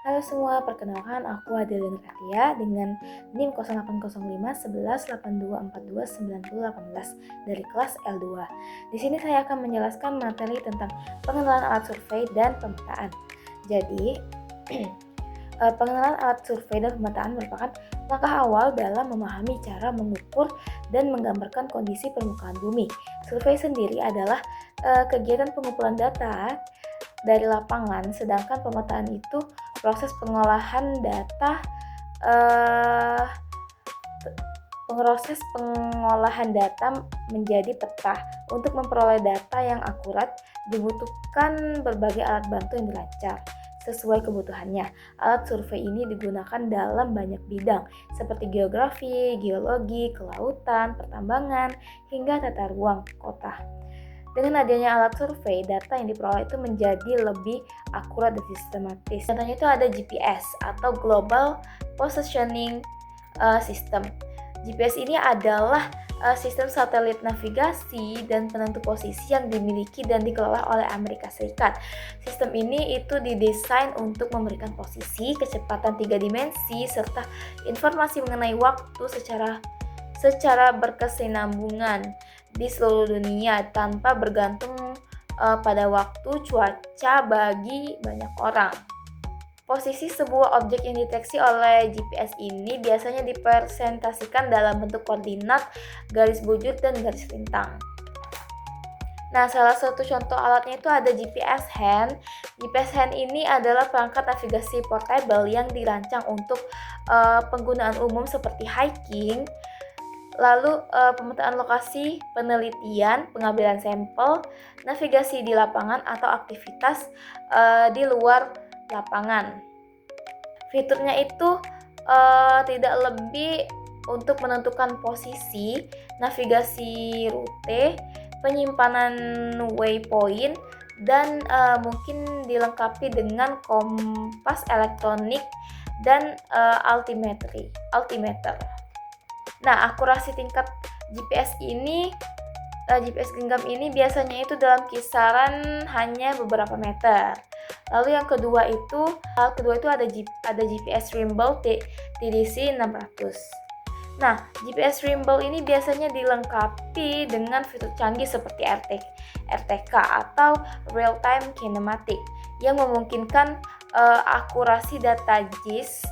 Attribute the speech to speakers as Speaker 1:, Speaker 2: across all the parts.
Speaker 1: Halo semua, perkenalkan aku Adeline Katia dengan NIM 0805 11 82 42 90 18 dari kelas L2. Di sini saya akan menjelaskan materi tentang pengenalan alat survei dan pemetaan. Jadi, pengenalan alat survei dan pemetaan merupakan langkah awal dalam memahami cara mengukur dan menggambarkan kondisi permukaan bumi. Survei sendiri adalah kegiatan pengumpulan data dari lapangan, sedangkan pemetaan itu proses pengolahan data menjadi peta. Untuk memperoleh data yang akurat dibutuhkan berbagai alat bantu yang dilacak sesuai kebutuhannya. Alat survei ini digunakan dalam banyak bidang seperti geografi, geologi, kelautan, pertambangan, hingga tata ruang kota. Dengan adanya alat survei, data yang diperoleh itu menjadi lebih akurat dan sistematis. Contohnya itu ada GPS atau Global Positioning System. GPS ini adalah sistem satelit navigasi dan penentu posisi yang dimiliki dan dikelola oleh Amerika Serikat. Sistem ini itu didesain untuk memberikan posisi, kecepatan 3 dimensi, serta informasi mengenai waktu secara berkesinambungan di seluruh dunia tanpa bergantung pada waktu cuaca bagi banyak orang. Posisi sebuah objek yang dideteksi oleh GPS ini biasanya dipresentasikan dalam bentuk koordinat, garis bujur, dan garis lintang. Nah, salah satu contoh alatnya itu ada GPS hand. GPS hand ini adalah perangkat navigasi portable yang dirancang untuk penggunaan umum seperti hiking. Lalu pemetaan lokasi, penelitian, pengambilan sampel, navigasi di lapangan atau aktivitas di luar lapangan. Fiturnya itu tidak lebih untuk menentukan posisi, navigasi rute, penyimpanan waypoint, dan mungkin dilengkapi dengan kompas elektronik dan altimeter. Nah, akurasi tingkat GPS genggam ini biasanya itu dalam kisaran hanya beberapa meter. Lalu yang kedua itu ada GPS Rimble TDC 600. Nah, GPS Rimble ini biasanya dilengkapi dengan fitur canggih seperti RTK atau Real Time Kinematic yang memungkinkan akurasi data GIS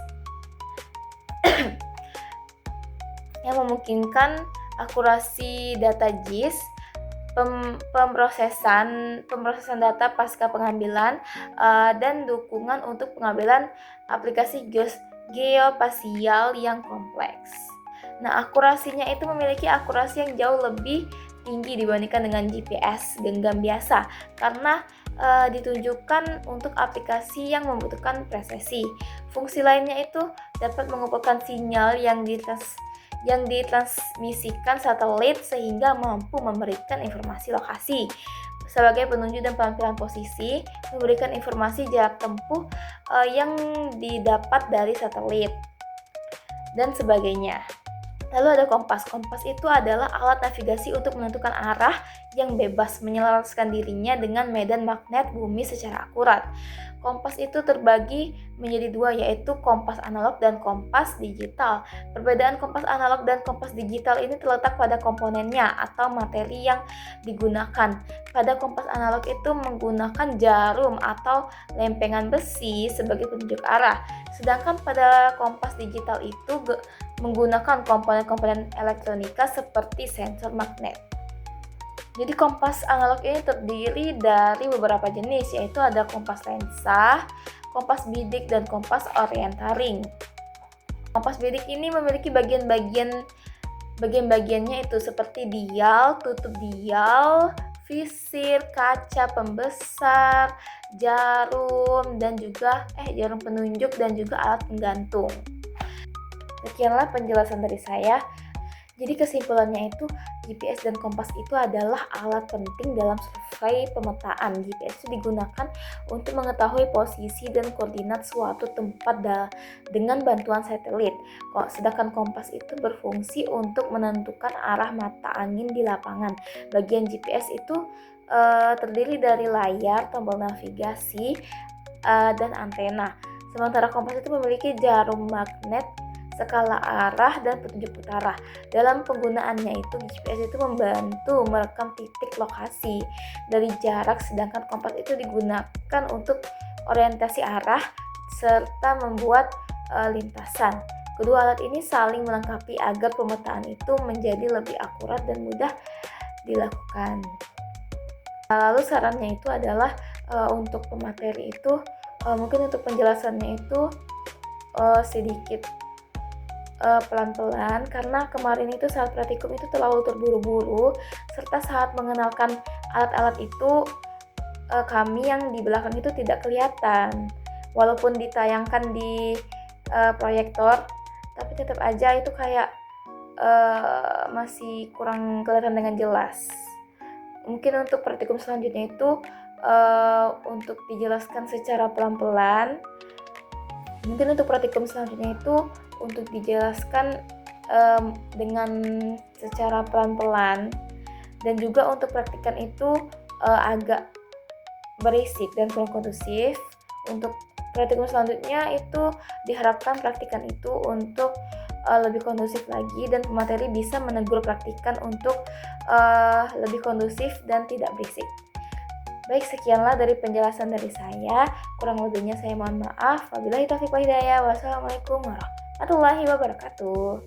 Speaker 1: pemrosesan data pasca pengambilan, dan dukungan untuk pengambilan aplikasi geospasial yang kompleks. Nah, akurasinya itu memiliki akurasi yang jauh lebih tinggi dibandingkan dengan GPS genggam biasa karena ditunjukkan untuk aplikasi yang membutuhkan presisi. Fungsi lainnya itu dapat mengumpulkan sinyal yang ditransmisikan satelit sehingga mampu memberikan informasi lokasi sebagai penunjuk dan penampilan posisi, memberikan informasi jarak tempuh yang didapat dari satelit, dan sebagainya. Lalu ada kompas. Kompas itu adalah alat navigasi untuk menentukan arah yang bebas, menyelaraskan dirinya dengan medan magnet bumi secara akurat. Kompas itu terbagi menjadi dua, yaitu kompas analog dan kompas digital. Perbedaan kompas analog dan kompas digital ini terletak pada komponennya atau materi yang digunakan. Pada kompas analog itu menggunakan jarum atau lempengan besi sebagai penunjuk arah. Sedangkan pada kompas digital itu menggunakan komponen-komponen elektronika seperti sensor magnet. Jadi kompas analog ini terdiri dari beberapa jenis, yaitu ada kompas lensa, kompas bidik, dan kompas orientering. Kompas bidik ini memiliki bagian-bagiannya itu seperti dial, tutup dial, visir, kaca pembesar, jarum penunjuk, dan juga alat penggantung. Sekianlah penjelasan dari saya. Jadi kesimpulannya itu GPS dan kompas itu adalah alat penting dalam survei pemetaan. GPS itu digunakan untuk mengetahui posisi dan koordinat suatu tempat dengan bantuan satelit. Sedangkan kompas itu berfungsi untuk menentukan arah mata angin di lapangan. Bagian GPS itu terdiri dari layar, tombol navigasi, dan antena. Sementara kompas itu memiliki jarum magnet, skala arah, dan petunjuk utara. Dalam penggunaannya itu, GPS itu membantu merekam titik lokasi dari jarak, sedangkan kompas itu digunakan untuk orientasi arah serta membuat lintasan. Kedua alat ini saling melengkapi agar pemetaan itu menjadi lebih akurat dan mudah dilakukan. Lalu sarannya itu adalah untuk pemateri itu mungkin untuk penjelasannya itu sedikit pelan-pelan, karena kemarin itu saat praktikum itu terlalu terburu-buru, serta saat mengenalkan alat-alat itu kami yang di belakang itu tidak kelihatan. Walaupun ditayangkan di proyektor, tapi tetap aja itu kayak masih kurang kelihatan dengan jelas. Mungkin untuk praktikum selanjutnya itu untuk dijelaskan secara pelan-pelan. Mungkin untuk praktikum selanjutnya itu untuk dijelaskan dengan secara pelan-pelan, dan juga untuk praktikan itu agak berisik dan kurang kondusif. Untuk praktikum selanjutnya itu diharapkan praktikan itu untuk lebih kondusif lagi, dan pemateri bisa menegur praktikan untuk lebih kondusif dan tidak berisik. Baik, sekianlah dari penjelasan dari saya. Kurang lebihnya saya mohon maaf. Wabillahi taufiq wal hidayah. Wassalamualaikum warahmatullahi wabarakatuh.